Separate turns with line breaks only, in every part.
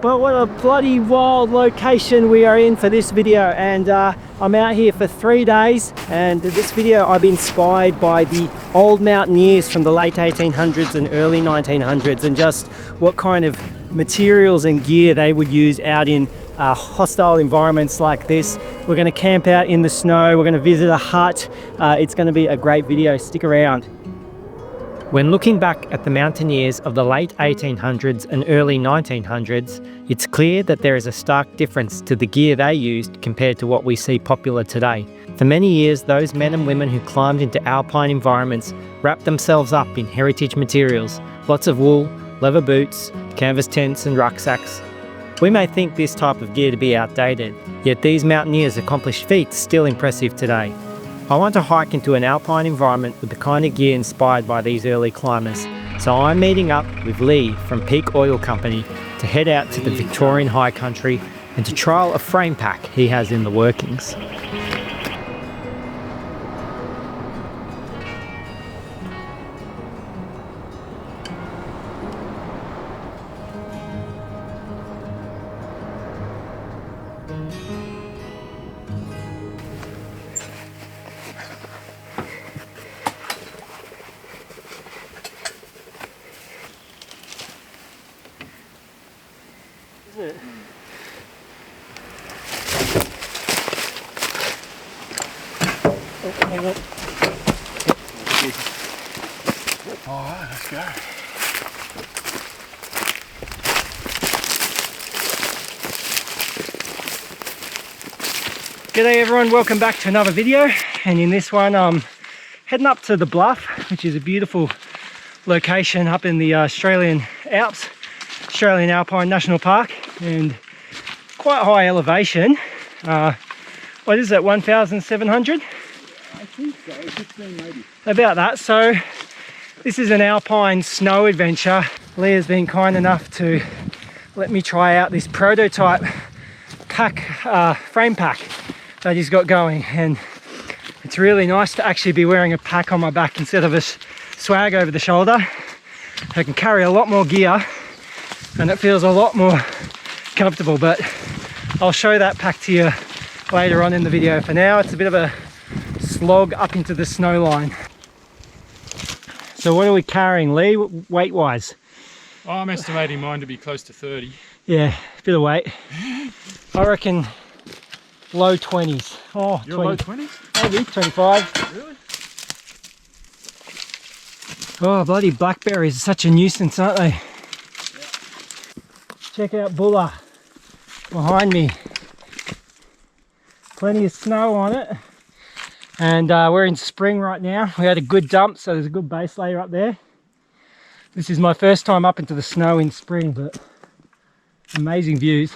Well, what a bloody wild location we are in for this video, and I'm out here for 3 days, and this video I've been inspired by the old mountaineers from the late 1800s and early 1900s, and just what kind of materials and gear they would use out in hostile environments like this. We're going to camp out in the snow, we're going to visit a hut. It's going to be a great video, stick around. When looking back at the mountaineers of the late 1800s and early 1900s, it's clear that there is a stark difference to the gear they used compared to what we see popular today. For many years, those men and women who climbed into alpine environments wrapped themselves up in heritage materials, lots of wool, leather boots, canvas tents and rucksacks. We may think this type of gear to be outdated, yet these mountaineers' accomplished feats still impressive today. I want to hike into an alpine environment with the kind of gear inspired by these early climbers, so I'm meeting up with Lee from Peak Oil Company to head out to the Victorian High Country and to trial a frame pack he has in the workings. Isn't it? Oh, hang on.
Alright, let's go.
G'day everyone, welcome back to another video, and in this one I'm heading up to the Bluff, which is a beautiful location up in the Australian Alps, Australian Alpine National Park, and quite high elevation. What is it, 1,700?
I think so, 16 maybe.
About that. So this is an alpine snow adventure. Leah's been kind enough to let me try out this prototype pack, frame pack that he's got going, and it's really nice to actually be wearing a pack on my back instead of a swag over the shoulder. I can carry a lot more gear and it feels a lot more comfortable, but I'll show that pack to you later on in the video. For now, it's a bit of a slog up into the snow line. So what are we carrying, Lee, weight wise?
Oh, I'm estimating mine to be close to 30.
Yeah, a bit of weight. I reckon low 20s. Oh,
You're
20.
low 20s?
Maybe 25.
Really?
Oh, bloody blackberries are such a nuisance, aren't they? Yeah. Check out Bulla behind me. Plenty of snow on it. And we're in spring right now. We had a good dump, so there's a good base layer up there. This is my first time up into the snow in spring, but amazing views.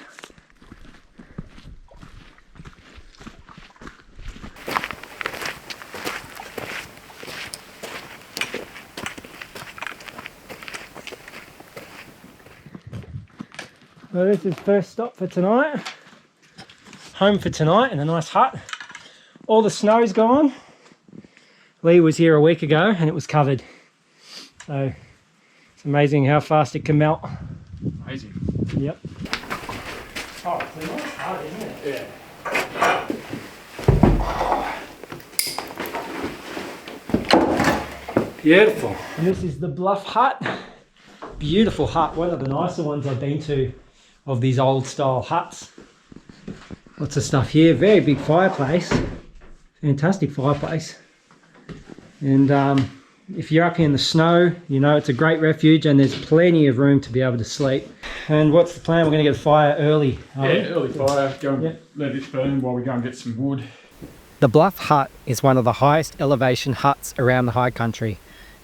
Well, this is first stop for tonight. Home for tonight in a nice hut. All the snow's gone. Lee was here a week ago and it was covered. So it's amazing how fast it can melt.
Amazing.
Yep. Oh, it's a nice hut, isn't it?
Yeah.
Beautiful. And this is the Bluff Hut. Beautiful hut. One of the nicer ones I've been to of these old style huts. Lots of stuff here. Very big fireplace. Fantastic fireplace. And if you're up here in the snow, you know it's a great refuge and there's plenty of room to be able to sleep. And what's the plan? We're going to get a fire early.
Early fire. Go and let it burn while we go and get some wood.
The Bluff Hut is one of the highest elevation huts around the high country.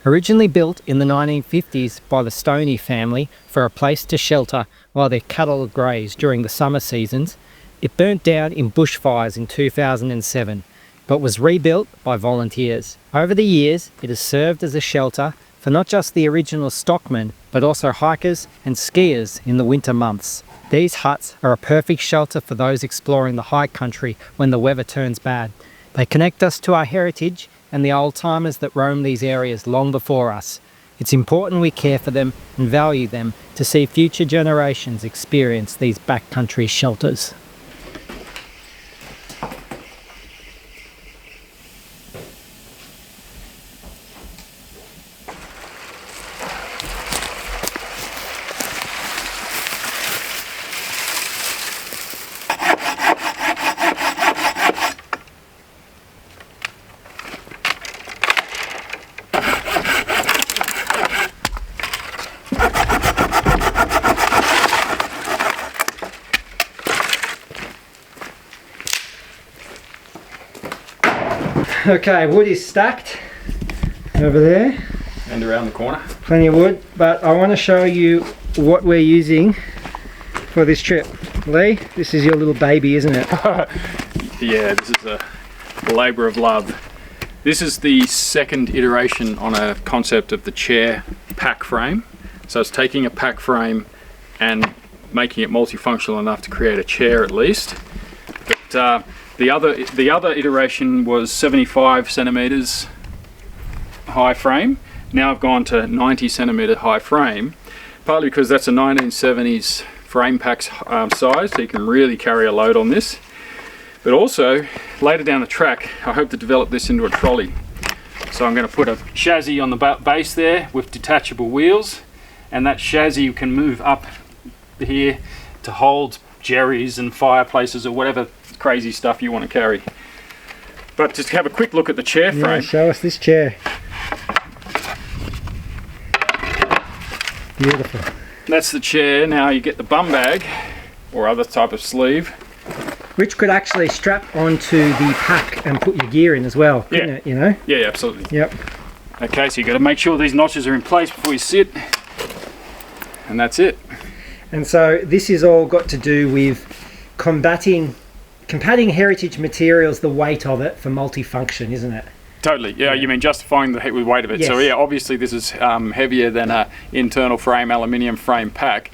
Originally built in the 1950s by the Stoney family for a place to shelter while their cattle graze during the summer seasons, it burnt down in bushfires in 2007, but was rebuilt by volunteers. Over the years, it has served as a shelter for not just the original stockmen, but also hikers and skiers in the winter months. These huts are a perfect shelter for those exploring the high country when the weather turns bad. They connect us to our heritage and the old timers that roamed these areas long before us. It's important we care for them and value them to see future generations experience these backcountry shelters. Okay, wood is stacked over there.
And around the corner.
Plenty of wood, but I want to show you what we're using for this trip. Lee, this is your little baby, isn't it?
Yeah, this is a labour of love. This is the second iteration on a concept of the chair pack frame. So it's taking a pack frame and making it multifunctional enough to create a chair at least. But the other iteration was 75 centimeters high frame. Now I've gone to 90 centimeter high frame, partly because that's a 1970s frame pack size, so you can really carry a load on this. But also, later down the track, I hope to develop this into a trolley. So I'm going to put a chassis on the base there with detachable wheels, and that chassis can move up here to hold jerrys and fireplaces or whatever crazy stuff you want to carry. But just have a quick look at the chair frame.
Yeah, show us this chair. Beautiful.
That's the chair. Now you get the bum bag or other type of sleeve,
which could actually strap onto the pack and put your gear in as well, couldn't it, you know?
Yeah, absolutely.
Yep.
Okay, so you got to make sure these notches are in place before you sit, and that's it.
And so this is all got to do with combating heritage materials, the weight of it for multifunction, isn't it?
Totally. Yeah, you mean justifying the weight of it. Yes. So yeah, obviously this is heavier than a internal frame aluminium frame pack.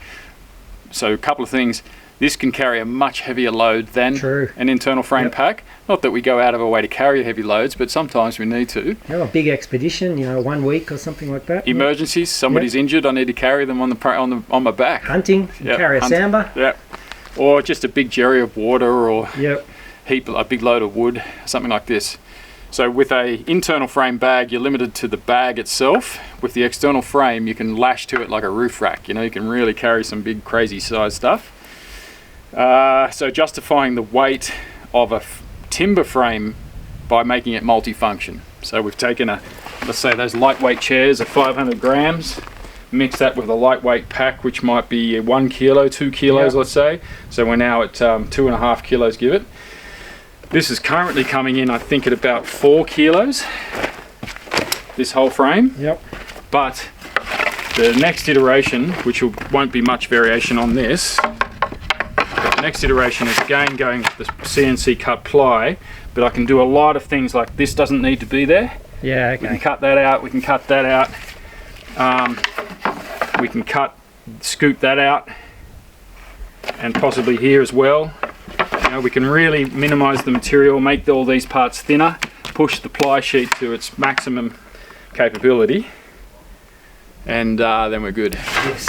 So a couple of things. This can carry a much heavier load than an internal frame pack. Not that we go out of our way to carry heavy loads, but sometimes we need to.
Yeah, a big expedition, you know, 1 week or something like that.
Emergencies. Somebody's injured. I need to carry them on my back.
Hunting. Carry a samba.
Yeah. Or just a big jerry of water, or a big load of wood, something like this. So with a internal frame bag, you're limited to the bag itself. With the external frame, you can lash to it like a roof rack. You know, you can really carry some big, crazy size stuff. So justifying the weight of a timber frame by making it multifunction. So we've taken let's say those lightweight chairs are 500 grams. Mix that with a lightweight pack, which might be 1 kilo, 2 kilos, let's say. So we're now at 2.5 kilos, give it. This is currently coming in, I think, at about 4 kilos, this whole frame.
Yep.
But the next iteration, which won't be much variation on this, the next iteration is again going with the CNC cut ply, but I can do a lot of things like this doesn't need to be there.
Yeah, okay.
We can cut that out, we can cut that out. We can scoop that out, and possibly here as well. You know, we can really minimize the material, make all these parts thinner, push the ply sheet to its maximum capability, and then we're good.
Yes.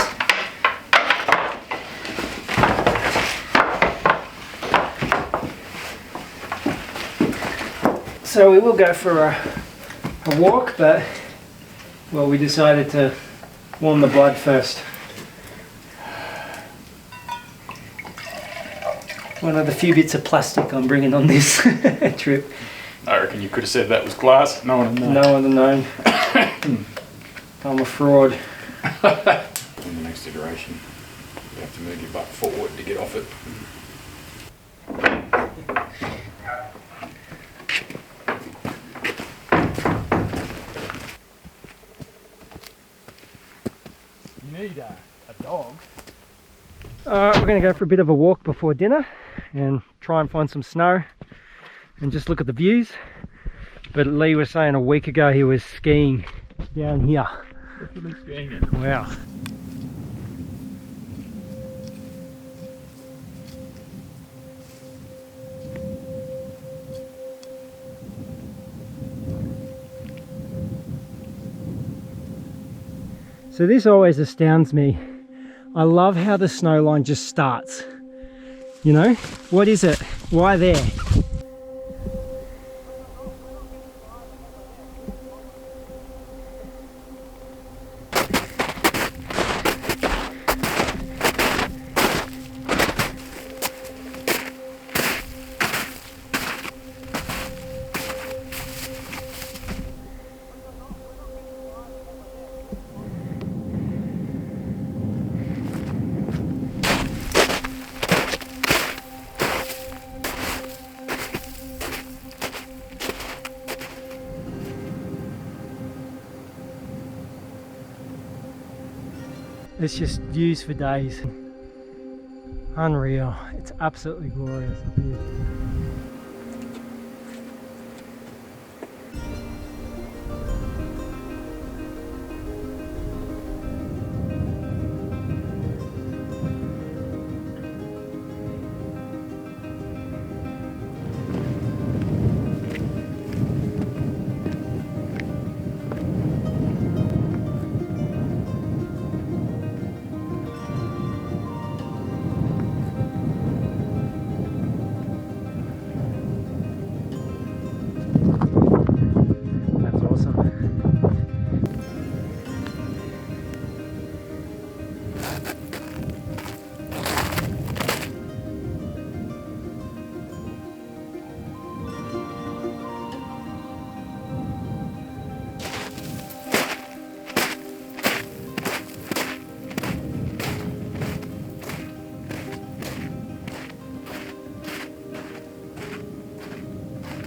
So we will go for a walk, but well, we decided to warm the blood first. One of the few bits of plastic I'm bringing on this trip.
I reckon you could have said that was glass. No one would have known.
No one would have known. I'm a fraud.
In the next iteration, you have to move your butt forward to get off it. You need a dog.
We're going to go for a bit of a walk before dinner and try and find some snow and just look at the views. But Lee was saying a week ago he was skiing down here. Wow. So this always astounds me. I love how the snow line just starts. You know, what is it? Why there? It's just views for days. Unreal. It's absolutely glorious up here.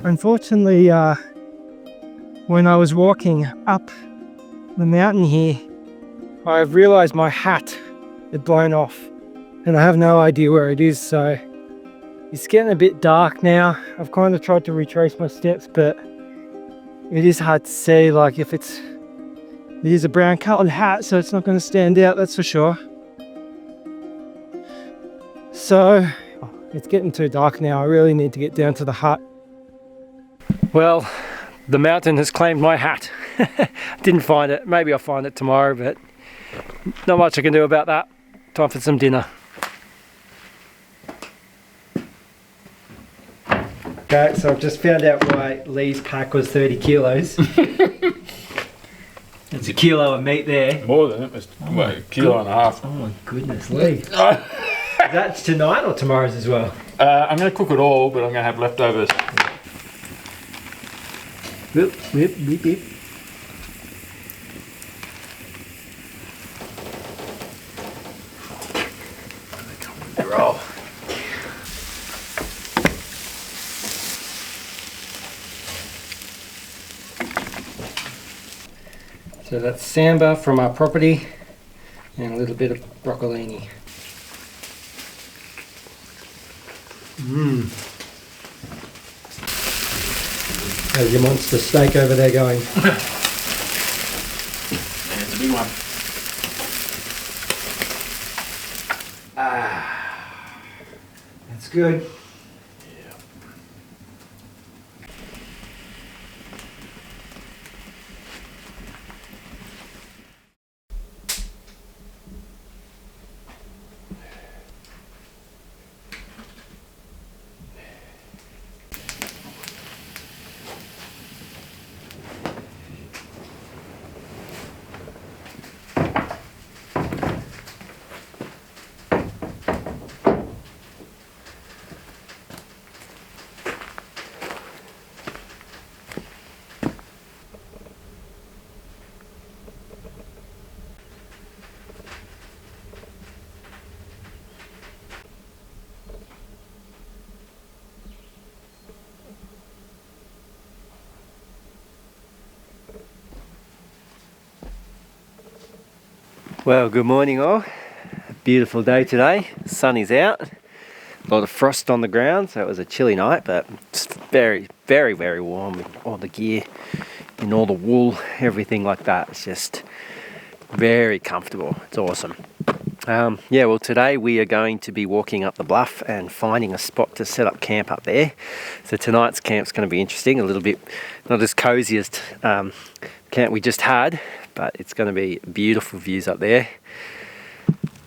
Unfortunately, when I was walking up the mountain here, I've realized my hat had blown off and I have no idea where it is, so it's getting a bit dark now. I've kind of tried to retrace my steps, but it is hard to see. Like, if it is a brown colored hat, so it's not going to stand out, that's for sure. So it's getting too dark now. I really need to get down to the hut. Well, the mountain has claimed my hat. Didn't find it. Maybe I'll find it tomorrow, but not much I can do about that. Time for some dinner. Okay, so I've just found out why Lee's pack was 30 kilos. It's a kilo of meat there.
More than it was, a kilo and a half.
Oh my goodness, Lee. That's tonight or tomorrow's as well?
I'm going to cook it all, but I'm going to have leftovers.
Whip, whip, whip, whip.
Roll.
So that's samba from our property and a little bit of broccolini. How's your monster steak over there going?
It's a big one.
That's good. Well, good morning all. A beautiful day today. Sun is out. A lot of frost on the ground, so it was a chilly night, but it's very, very, very warm with all the gear and all the wool, everything like that. It's just very comfortable. It's awesome. Yeah, well, today we are going to be walking up the bluff and finding a spot to set up camp up there. So tonight's camp's going to be interesting, a little bit not as cozy as camp we just had, but it's going to be beautiful views up there.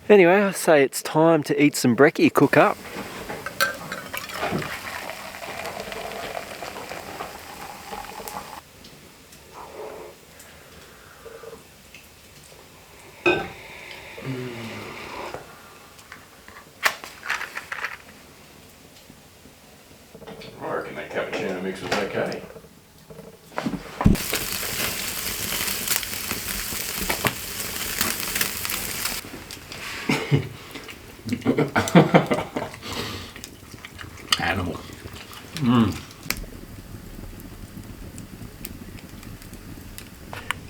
Anyway, I say it's time to eat some brekkie, cook up.
I reckon that cappuccino mix was okay. Animal.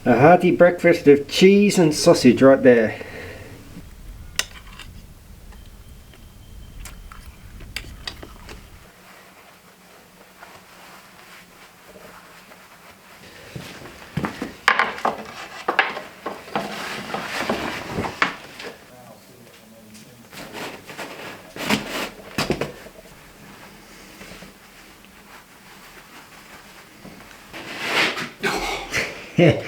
A hearty breakfast of cheese and sausage right there. Yeah.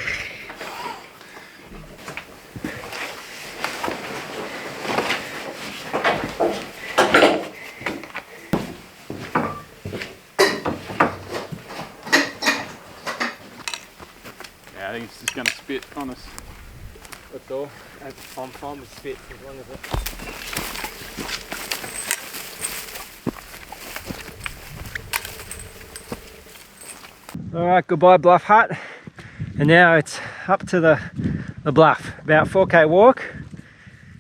I think it's just going to spit on us.
That's all. I'm fine with spit as long as it. Alright, goodbye Bluff Hut. And now it's up to the bluff. About 4k walk.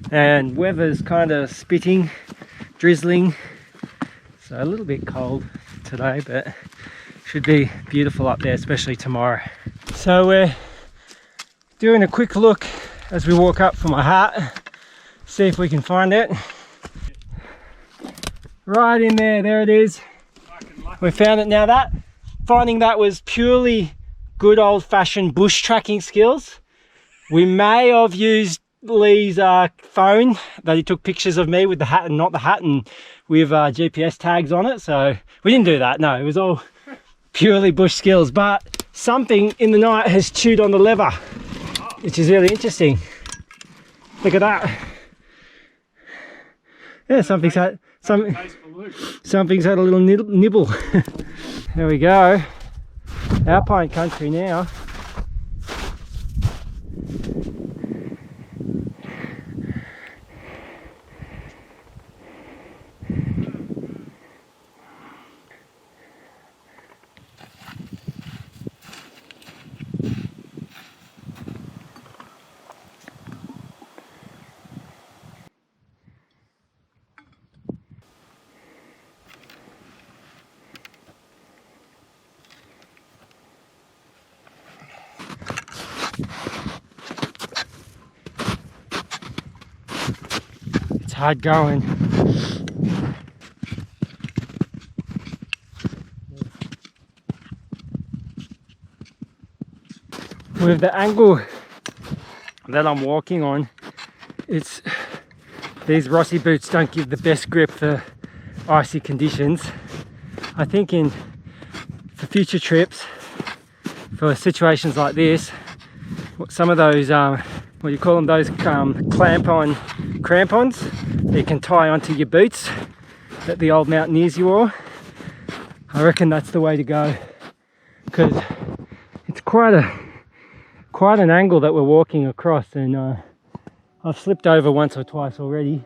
And weather's kind of spitting, drizzling. So a little bit cold today, but should be beautiful up there, especially tomorrow. So we're doing a quick look as we walk up for my hut, see if we can find it. Right in there it is. We found it. Now finding that was purely good old-fashioned bush tracking skills. We may have used Lee's phone that he took pictures of me with the hat and not the hat, and with GPS tags on it, so we didn't do that. No, it was all purely bush skills, but something in the night has chewed on the lever, which is really interesting. Look at that. Yeah, something's had a little nibble. There we go. Alpine country now. It's hard going. With the angle that I'm walking on, these Rossi boots don't give the best grip for icy conditions. I think for future trips, for situations like this, some of those what do you call them, those crampons that you can tie onto your boots that the old mountaineers you wore, I reckon that's the way to go, because it's quite an angle that we're walking across, and I've slipped over once or twice already.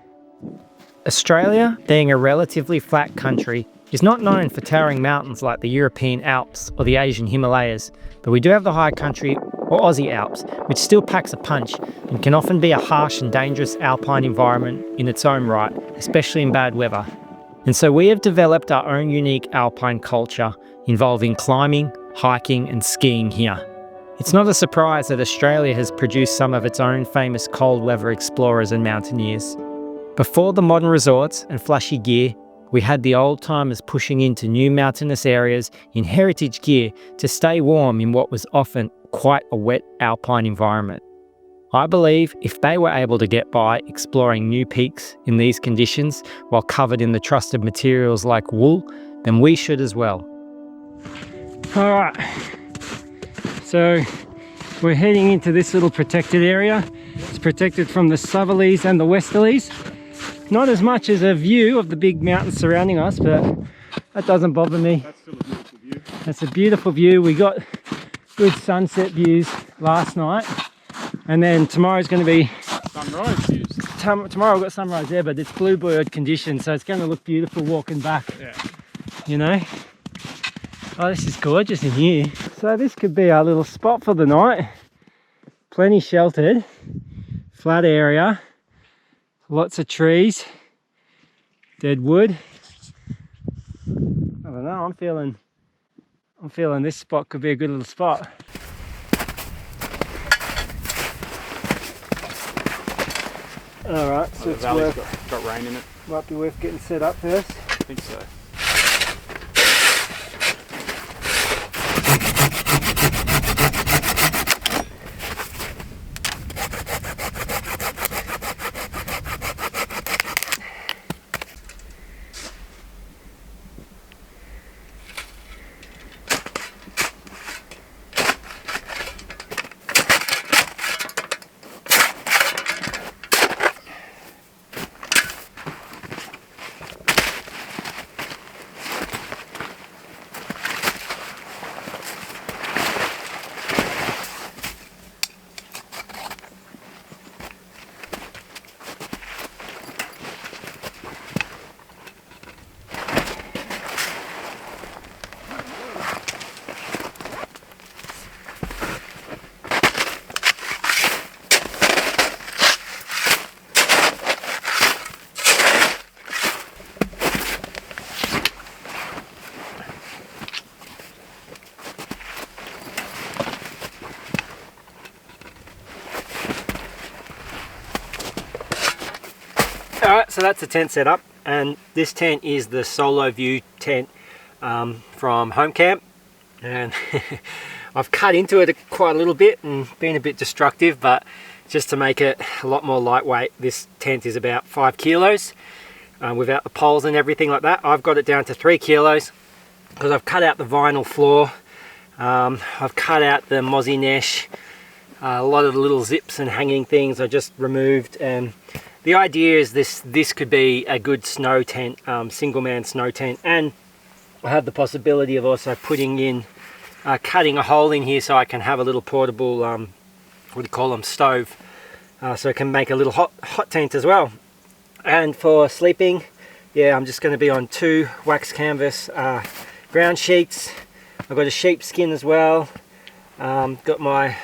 Australia, being a relatively flat country, is not known for towering mountains like the European Alps or the Asian Himalayas, but we do have the high country or Aussie Alps, which still packs a punch and can often be a harsh and dangerous alpine environment in its own right, especially in bad weather. And so we have developed our own unique alpine culture involving climbing, hiking and skiing here. It's not a surprise that Australia has produced some of its own famous cold weather explorers and mountaineers. Before the modern resorts and flashy gear, we had the old timers pushing into new mountainous areas in heritage gear to stay warm in what was often quite a wet alpine environment. I believe if they were able to get by exploring new peaks in these conditions while covered in the trusted materials like wool, then we should as well. Alright, so We're heading into this little protected area. It's protected from the southerlies and the westerlies. Not as much as a view of the big mountains surrounding us, but that doesn't bother me.
That's still a beautiful view.
That's a beautiful view. We got good sunset views last night, and then tomorrow's going to be
Sunrise views.
tomorrow we've got sunrise there, but it's bluebird conditions, so it's going to look beautiful walking back.
Yeah.
You know. Oh, this is gorgeous in here. So this could be our little spot for the night. Plenty sheltered, flat area, lots of trees, dead wood. I don't know, I'm feeling this spot could be a good little spot. Alright, so
the valley's got rain in it.
Might be worth getting set up first.
I think so.
Alright, so that's the tent setup, and this tent is the solo view tent from Home Camp, and I've cut into it quite a little bit and been a bit destructive, but just to make it a lot more lightweight, this tent is about 5 kilos without the poles and everything like that. I've got it down to 3 kilos because I've cut out the vinyl floor, I've cut out the mozzie mesh, a lot of the little zips and hanging things I just removed, and the idea is this could be a good snow tent, single man snow tent, and I have the possibility of also putting in, cutting a hole in here so I can have a little portable, what do you call them, stove, so I can make a little hot tent as well. And for sleeping, yeah, I'm just going to be on 2 wax canvas ground sheets. I've got a sheep skin as well, got my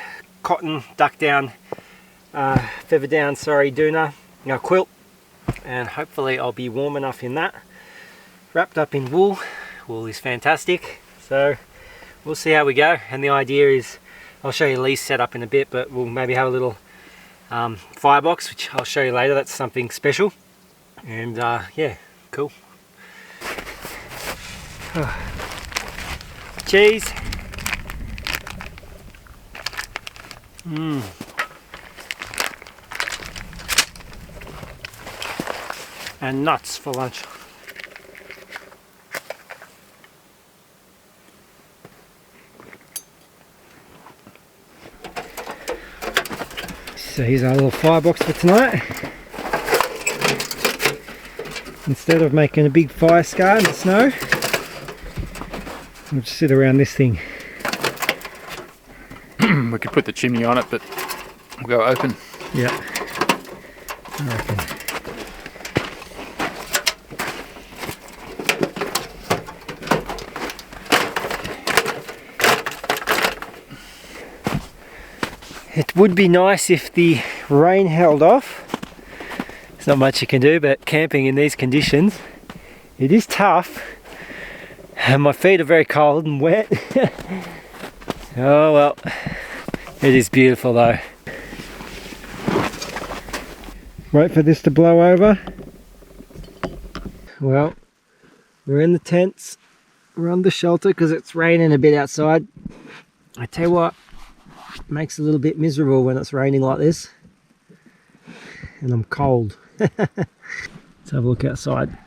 cotton duck down, feather down, sorry, doona. Quilt, and hopefully I'll be warm enough in that. Wrapped up in wool. Wool is fantastic, so we'll see how we go. And the idea is, I'll show you Lee's setup in a bit, but we'll maybe have a little firebox, which I'll show you later. That's something special, and yeah, cool. Cheese. And nuts for lunch. So here's our little firebox for tonight. Instead of making a big fire scar in the snow, we'll just sit around this thing.
We could put the chimney on it, but we'll go open.
Yeah, I reckon. It would be nice if the rain held off. There's not much you can do, but camping in these conditions, it is tough. And my feet are very cold and wet. Oh well, it is beautiful though. Wait for this to blow over. Well, we're in the tents. We're on the shelter because it's raining a bit outside. I tell you what, it makes it a little bit miserable when it's raining like this. And I'm cold. Let's have a look outside.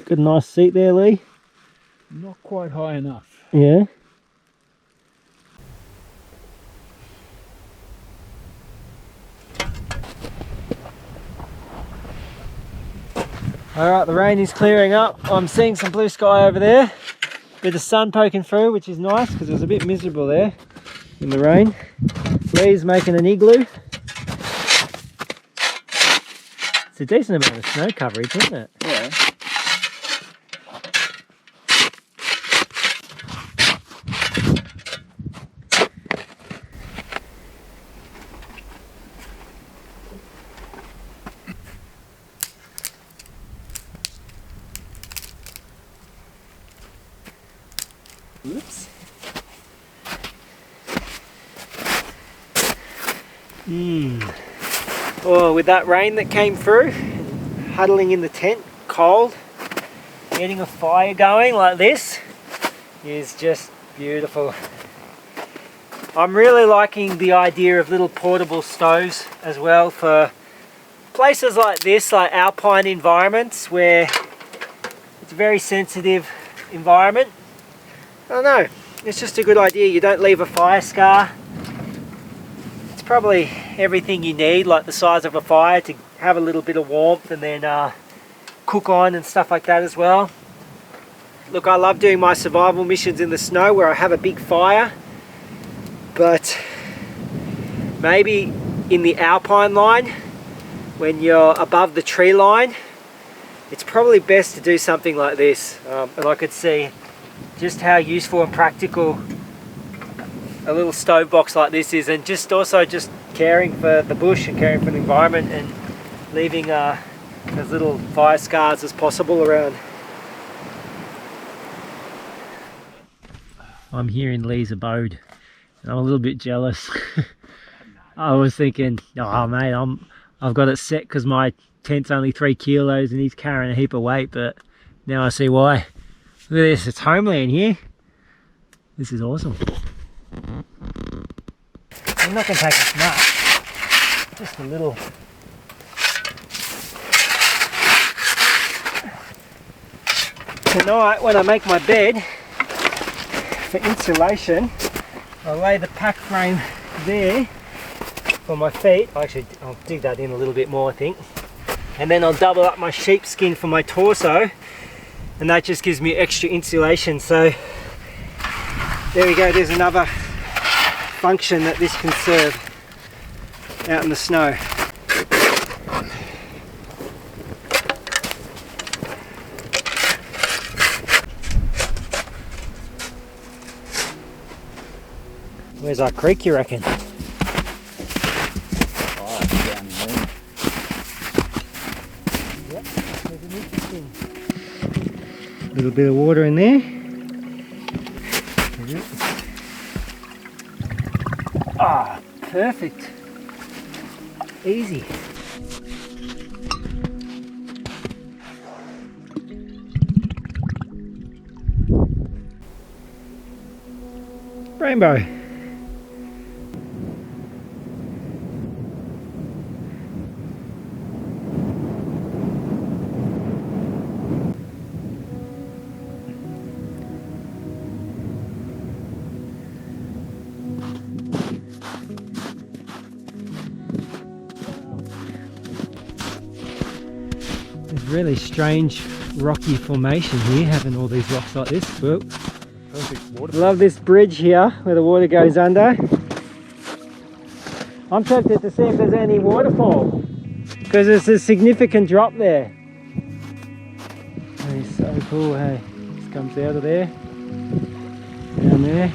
Got a nice seat there, Lee.
Not quite high enough.
Yeah. Alright, the rain is clearing up. I'm seeing some blue sky over there. Bit of sun poking through, which is nice because it was a bit miserable there in the rain. Lee's making an igloo. It's a decent amount of snow coverage, isn't it?
Yeah.
Oops. Oh, with that rain that came through, huddling in the tent, cold, getting a fire going like this is just beautiful. I'm really liking the idea of little portable stoves as well for places like this, like alpine environments where it's a very sensitive environment. I don't know, it's just a good idea. You don't leave a fire scar. It's probably everything you need, like the size of a fire to have a little bit of warmth and then cook on and stuff like that as well. Look, I love doing my survival missions in the snow where I have a big fire, but maybe in the alpine line, when you're above the tree line, it's probably best to do something like this. And I could see just how useful and practical a little stove box like this is, and just also just caring for the bush and caring for the environment and leaving as little fire scars as possible around. I'm here in Lee's abode and I'm a little bit jealous. I was thinking, oh mate, I've got it set because my tent's only 3 kilos and he's carrying a heap of weight, but now I see why. Look at this, it's homeland here. This is awesome. I'm not going to take this much, just a little. Tonight when I make my bed, for insulation, I'll lay the pack frame there for my feet. Actually, I'll dig that in a little bit more, I think. And then I'll double up my sheepskin for my torso, and that just gives me extra insulation. So there we go, there's another function that this can serve out in the snow. Where's our creek, you reckon?
Oh, it's down there.
Yep, there's an interesting little bit of water in there. Ah, perfect. Easy. Rainbow. Really strange rocky formation here, having all these rocks like this. Whoa.
Perfect water.
Love this bridge here where the water goes under. I'm tempted to see if there's any waterfall because there's a significant drop there. That is so cool, hey. This comes out of there, down there.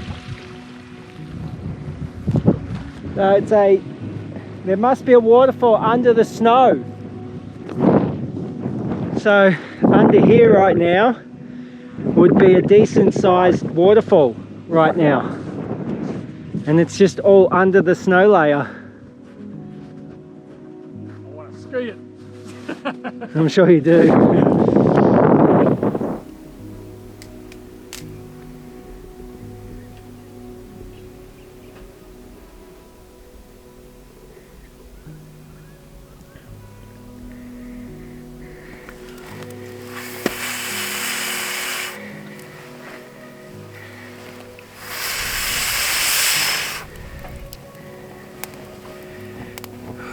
So there must be a waterfall under the snow. So under here right now would be a decent sized waterfall right now, and it's just all under the snow layer.
I want to ski it.
I'm sure you do.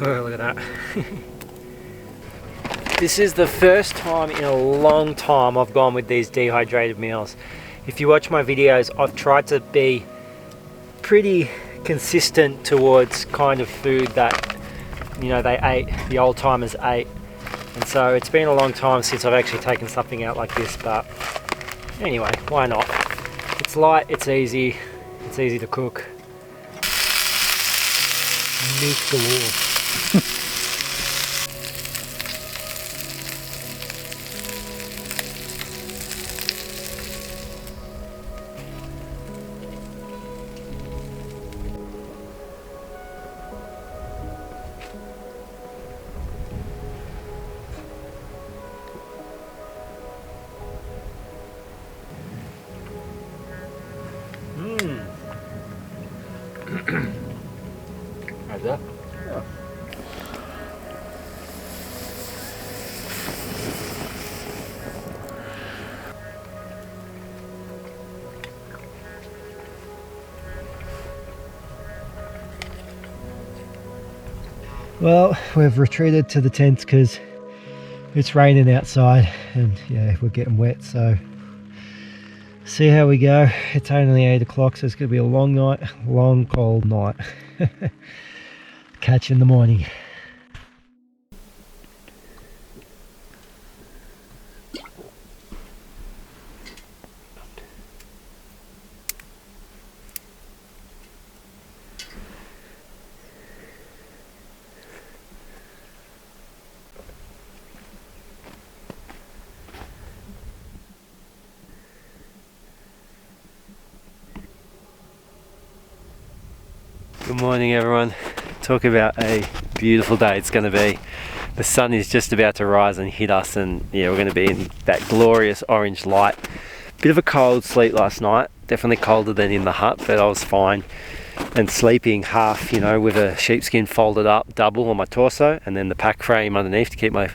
Oh, look at that. This is the first time in a long time I've gone with these dehydrated meals. If you watch my videos, I've tried to be pretty consistent towards kind of food that, you know, they ate, the old timers ate. And so it's been a long time since I've actually taken something out like this, but anyway, why not? It's light, it's easy to cook. Meat galore.
How's that?
Yeah.
Well, we've retreated to the tents because it's raining outside and yeah, we're getting wet, so see how we go. It's only 8 o'clock, so it's going to be a long night, long cold night. Catch you in the morning. Good morning everyone. Talk about a beautiful day it's going to be. The sun is just about to rise and hit us, and yeah, we're going to be in that glorious orange light. Bit of a cold sleep last night, definitely colder than in the hut, but I was fine. And sleeping half, you know, with a sheepskin folded up double on my torso and then the pack frame underneath to keep my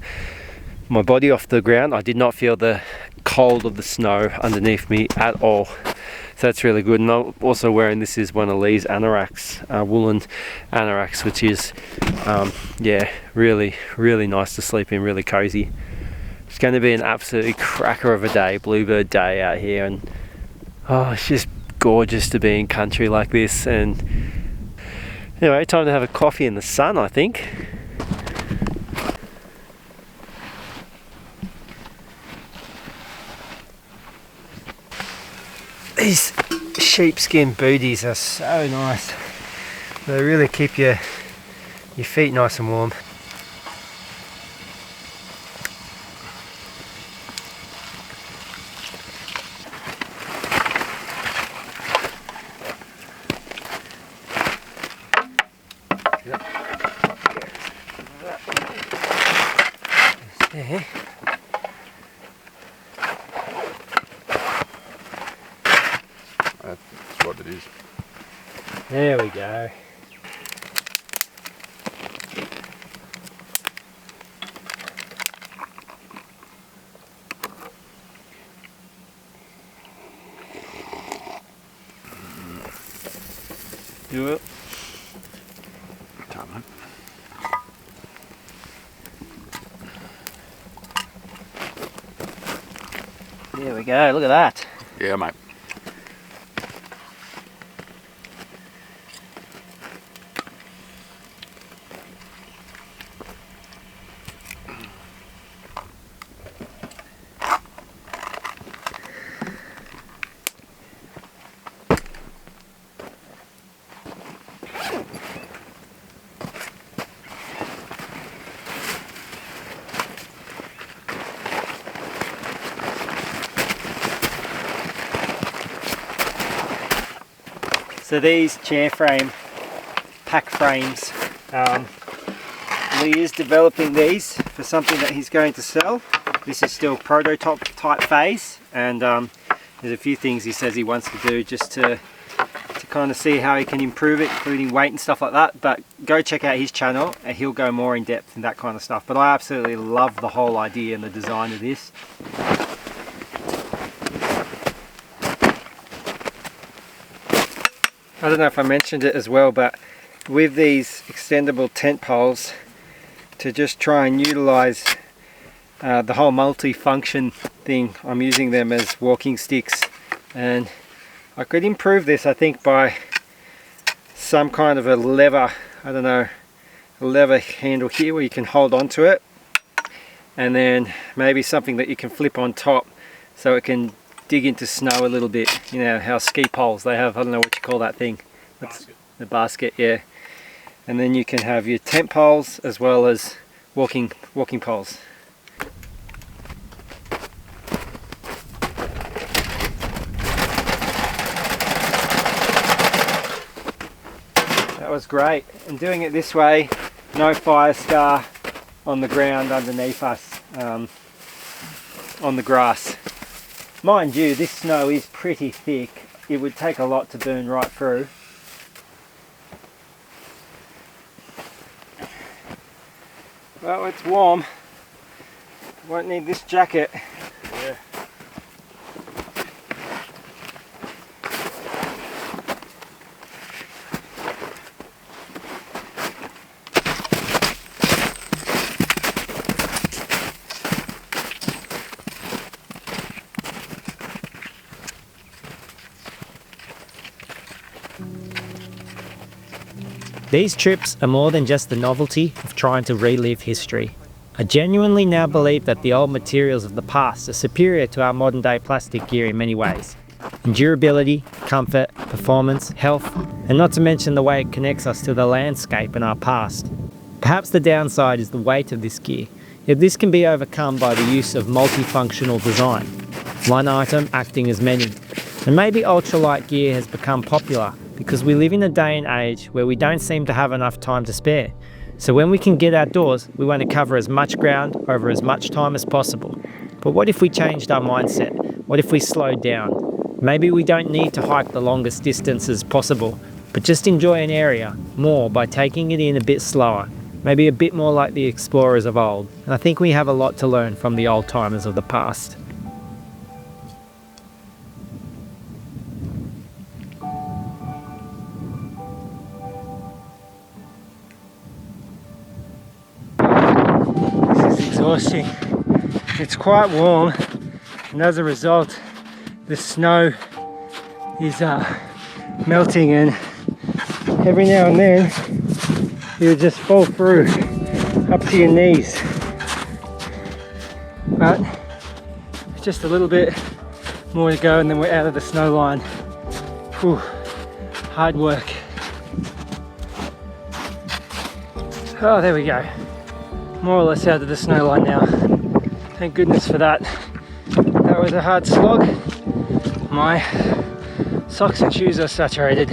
body off the ground. I did not feel the cold of the snow underneath me at all. So that's really good. And I'm also wearing, this is one of Lee's anoraks, woolen anoraks, which is, yeah, really, really nice to sleep in, really cozy. It's going to be an absolutely cracker of a day, bluebird day out here. And oh, it's just gorgeous to be in country like this. And anyway, time to have a coffee in the sun, I think. These sheepskin booties are so nice. They really keep your feet nice and warm. There.
That's what it is.
There we go. Do it.
Time, mate.
There we go, look at that.
Yeah, mate.
So these chair frame pack frames, Lee is developing these for something that he's going to sell. This is still prototype type phase, and there's a few things he says he wants to do just to kind of see how he can improve it, including weight and stuff like that. But go check out his channel and he'll go more in depth in that kind of stuff. But I absolutely love the whole idea and the design of this. I don't know if I mentioned it as well, but with these extendable tent poles to just try and utilize the whole multi-function thing. I'm using them as walking sticks, and I could improve this, I think, by some kind of a lever, I don't know, a lever handle here where you can hold on to it, and then maybe something that you can flip on top so it can dig into snow a little bit. You know how ski poles, they have, I don't know what you call that thing.
Basket.
The basket, yeah. And then you can have your tent poles as well as walking poles. That was great, and doing it this way, no fire scar on the ground underneath us, on the grass. Mind you, this snow is pretty thick. It would take a lot to burn right through. Well, it's warm. Won't need this jacket.
Yeah.
These trips are more than just the novelty of trying to relive history. I genuinely now believe that the old materials of the past are superior to our modern day plastic gear in many ways. In durability, comfort, performance, health, and not to mention the way it connects us to the landscape and our past. Perhaps the downside is the weight of this gear, yet this can be overcome by the use of multifunctional design, one item acting as many. And maybe ultralight gear has become popular because we live in a day and age where we don't seem to have enough time to spare. So when we can get outdoors, we want to cover as much ground over as much time as possible. But what if we changed our mindset? What if we slowed down? Maybe we don't need to hike the longest distances possible, but just enjoy an area more by taking it in a bit slower, maybe a bit more like the explorers of old. And I think we have a lot to learn from the old timers of the past. Exhausting. It's quite warm, and as a result the snow is melting, and every now and then you just fall through up to your knees, but just a little bit more to go and then we're out of the snow line. Whew, hard work. Oh, there we go. More or less out of the snow line now. Thank goodness for that. That was a hard slog. My socks and shoes are saturated,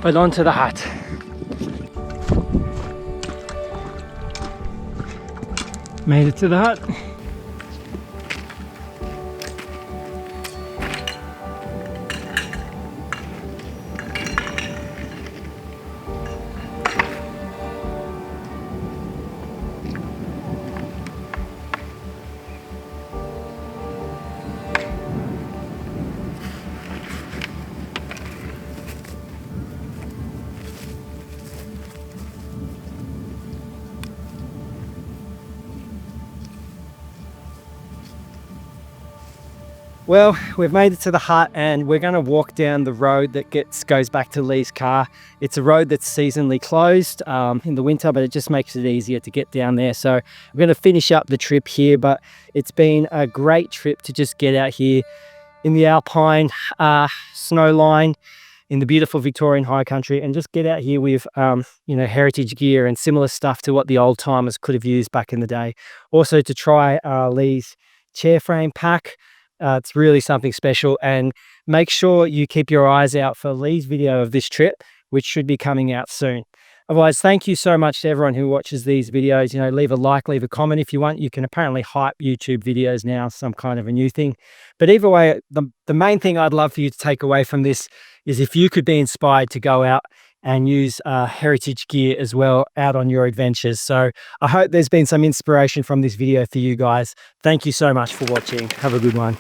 but onto the hut. Made it to the hut. Well, we've made it to the hut and we're going to walk down the road that goes back to Lee's car. It's a road that's seasonally closed in the winter, but it just makes it easier to get down there. So I'm going to finish up the trip here, but it's been a great trip to just get out here in the alpine snow line in the beautiful Victorian High Country and just get out here with heritage gear and similar stuff to what the old timers could have used back in the day. Also to try Lee's chair frame pack. It's really something special, and make sure you keep your eyes out for Lee's video of this trip, which should be coming out soon. Otherwise, thank you so much to everyone who watches these videos. Leave a like, leave a comment if you want. You can apparently hype YouTube videos now, some kind of a new thing. But either way, the main thing I'd love for you to take away from this is if you could be inspired to go out and use heritage gear as well out on your adventures. So I hope there's been some inspiration from this video for you guys. Thank you so much for watching. Have a good one.